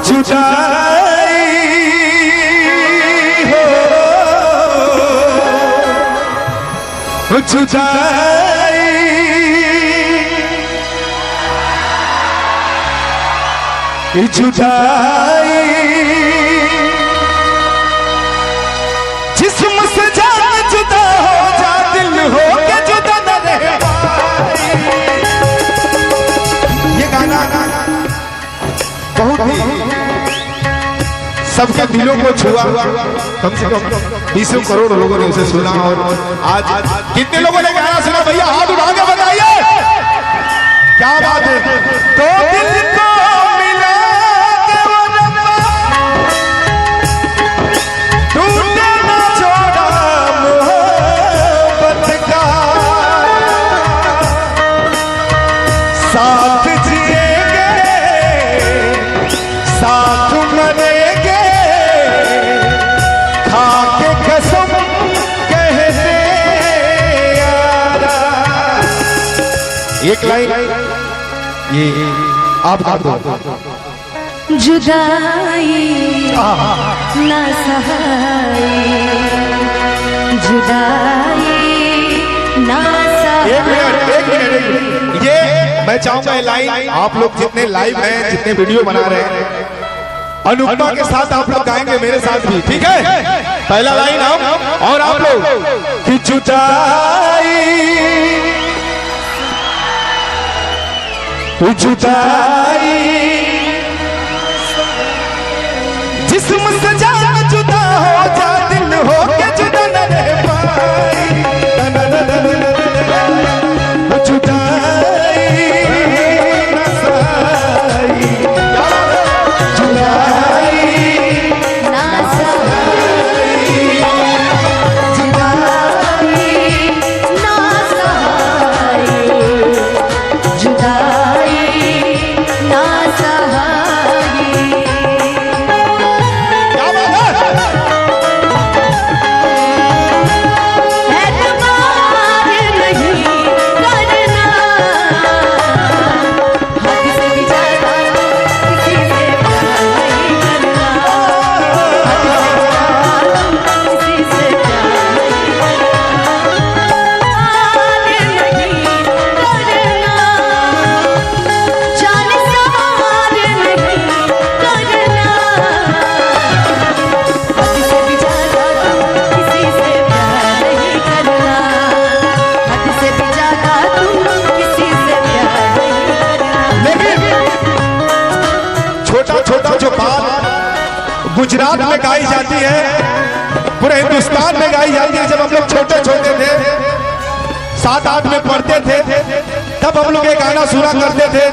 जुदाई हो जुदाई जुदाई जिस्म से जान जुदा हो जा दिल हो के जुदा न रहे ये गाना बहुत ही सबके दिलों को छुआ कम से कम 20 करोड़ लोगों ने उसे सुना और आज कितने लोगों ने गाना सुना भैया हाथ उठा के बताइए क्या बात है तो दिल को मिला के वो रब्बा तूने ना छोड़ा मोहब्बत का साथ जिएंगे साथ मरेंगे खा के कसम कहते यारा। एक लाइन ये आप दो जुदाई ना सहाई जुदाई ना सहाई। एक मिनट ये मैं चाहूंगा ये लाइन आप लोग जितने लाइव हैं जितने वीडियो बना रहे हैं अनुपमा के साथ आप लोग गाएंगे मेरे साथ भी ठीक है। पहला लाइन हम और आप लोग कि जुदाई जुदाई जिस्म से जान जुदा हो जा दिल हो के जुदा न रह पाई जुदाई न सहाई जुदाई ना सहाई जुदाई ना सहाई जुदाई ना सहाई। एतबार नहीं करना हद से भी ज्यादा किसी से प्यार नहीं करना हद से ज्यादा किसी से प्यार नहीं करना नहीं करना जान सवार नहीं करना हद से भी ज्यादा किसी से प्यार नहीं करना हद से भी ज्यादा तुम किसी से प्यार नहीं करना। लेकिन छोटा छोटा जो बात गुजरात में गाई जाती है पूरे हिंदुस्तान में गाई जाती है जब हम लोग छोटे छोटे थे 7-8 में पढ़ते थे तब हम लोग ये गाना सुना करते थे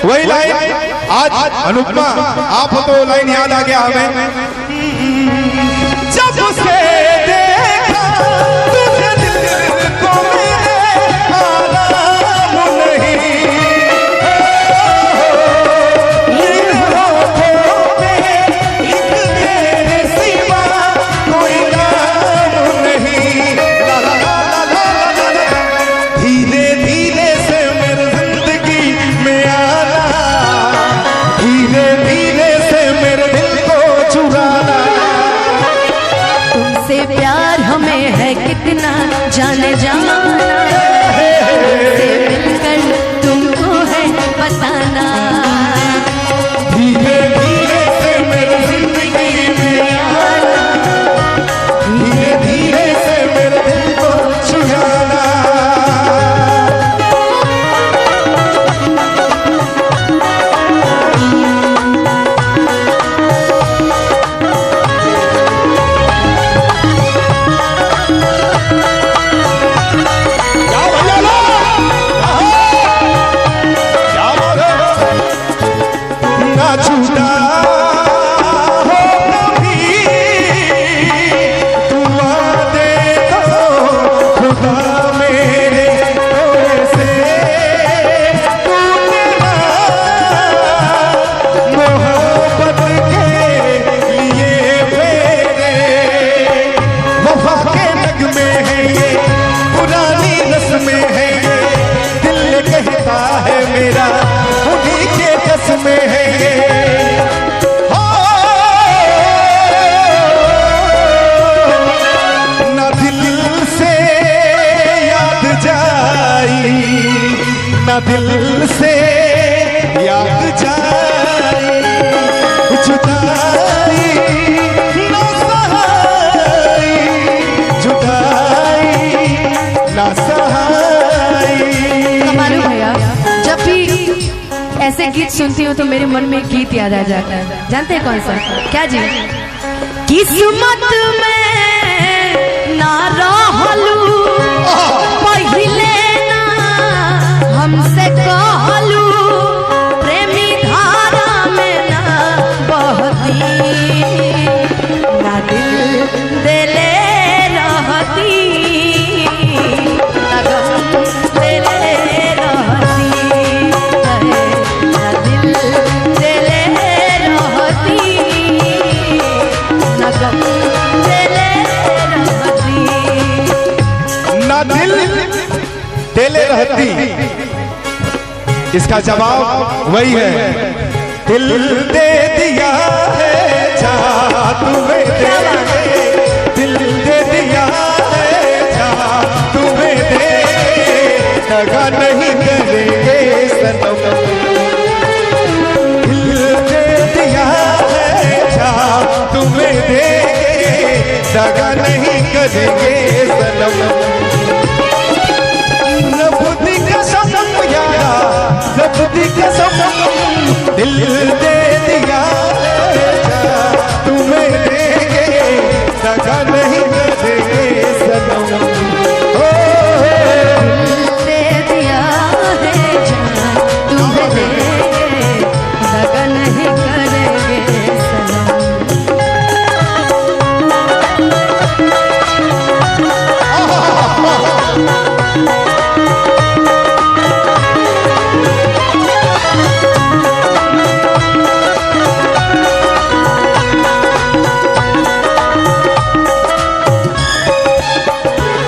वही लाइन आज अनुपमा आप हो तो लाइन याद आ गया हमें जब से देखा तुझे दिल को मेरे आराम नहीं इन होठों में एक तेरे सिवा कोई नाम नहीं ला ला ला ला ला ला धीरे धीरे से मेरी जिंदगी में आना धीरे धीरे से मेरे दिल को चुराना। तुमसे प्यार हमें है कितना जाने जाना तुमसे मिलकर तुमको है बताना धीरे धीरे से मेरी जिंदगी में आना धीरे धीरे से मेरे दिल को चुराना। ऐसे गीत सुनती हूँ तो मेरे मन में एक गीत याद आ जाता है। जानते हैं कौन सा? क्या जी? किस्मत में ना रहलू पहिले ना हमसे कहलू, प्रेमी धारा में ना बहती, ना दिल देले रहती, ना गम देले रहती, ना दिल देले रहती, ना गम देले रहती। ना दिल देले रहती, इसका जवाब वही है, दिल दे दिया है जा तुम्हें दे, दिल दे दिया है जा तुम्हें दे, दगा नहीं करेंगे सनम, दिल दे दिया है जा तुम्हें दे, दगा नहीं करेंगे सनम, रब दी कसम यारा, रब दी कसम, दिल दे दिया है जा तुम्हें देंगे, दगा नहीं करेंगे सनम, ओ दे दिया है जान तुम्हें देंगे, दगा नहीं करेंगे सनम।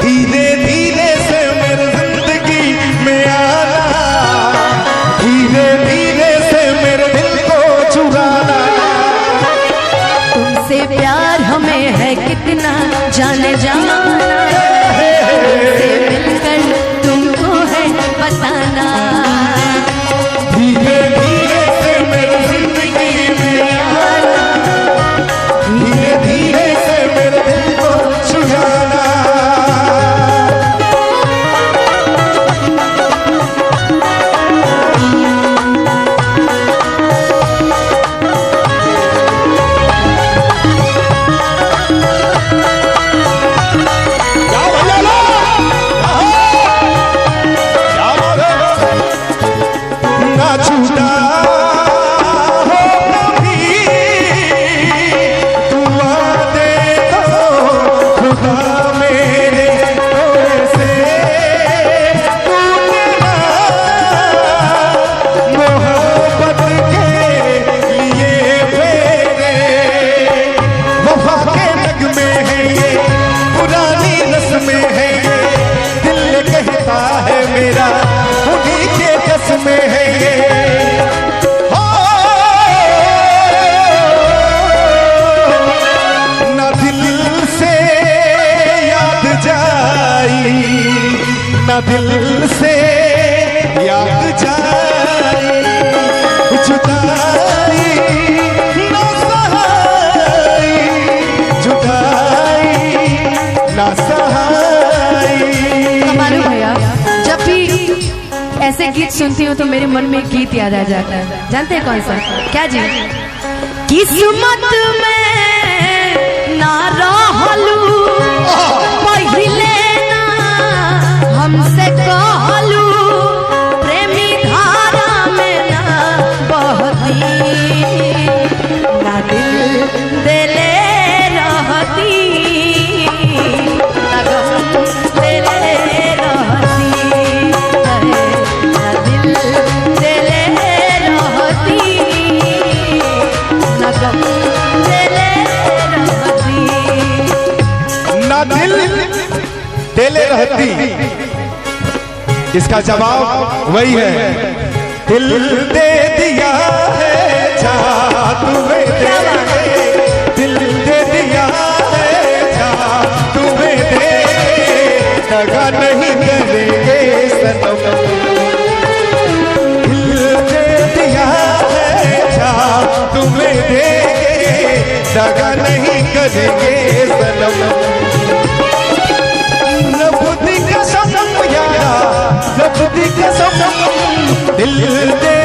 धीरे धीरे से मेरी जिंदगी में आना, धीरे धीरे से मेरे दिल को चुराना, तुमसे प्यार हमें है कितना जाने जाना, तुमसे मिलकर तुमको है बताना, धीरे धीरे से मेरी जिंदगी में आना, धीरे धीरे से मेरे दिल को चुराना, क्या भैया लो? क्या बात है? ना छूटा हो कभी तू वादे तो खुदा मेरे से तूने ना मोहब्बत के लिए फेरे, वफा के नगमे हैं ये, पुरानी रस्में हैं ये, दिल कहता है मेरा उन्हीं के कसमें है ये, हो ना दिल से याद जाई, ना दिल से याद जाई, जुदाई ना सहाई, जुदाई ना सहाई। मालूम भैया, जब भी ऐसे गीत सुनती हूँ तो मेरे मन में एक गीत याद आ जाता है। जानते हैं कौन सा? क्या जी? किस्मत में ना रहलू पहिले ना हमसे कहलू, प्रेमी धारा में ना बहती, ना दिल देले रहती, ना गम देले रहती, ना दिल देले रहती, ना गम देले रहती। ना दिल देले रहती, इसका जवाब वही है, दिल दे दिया है जा तुम्हें दे, दिल दे दिया है जा तुम्हें दे, दगा नहीं करेंगे सनम, दिल दे दिया है जा तुम्हें दे, दगा नहीं करेंगे सनम, रब दी कसम यारा, रब दी कसम, दिल दे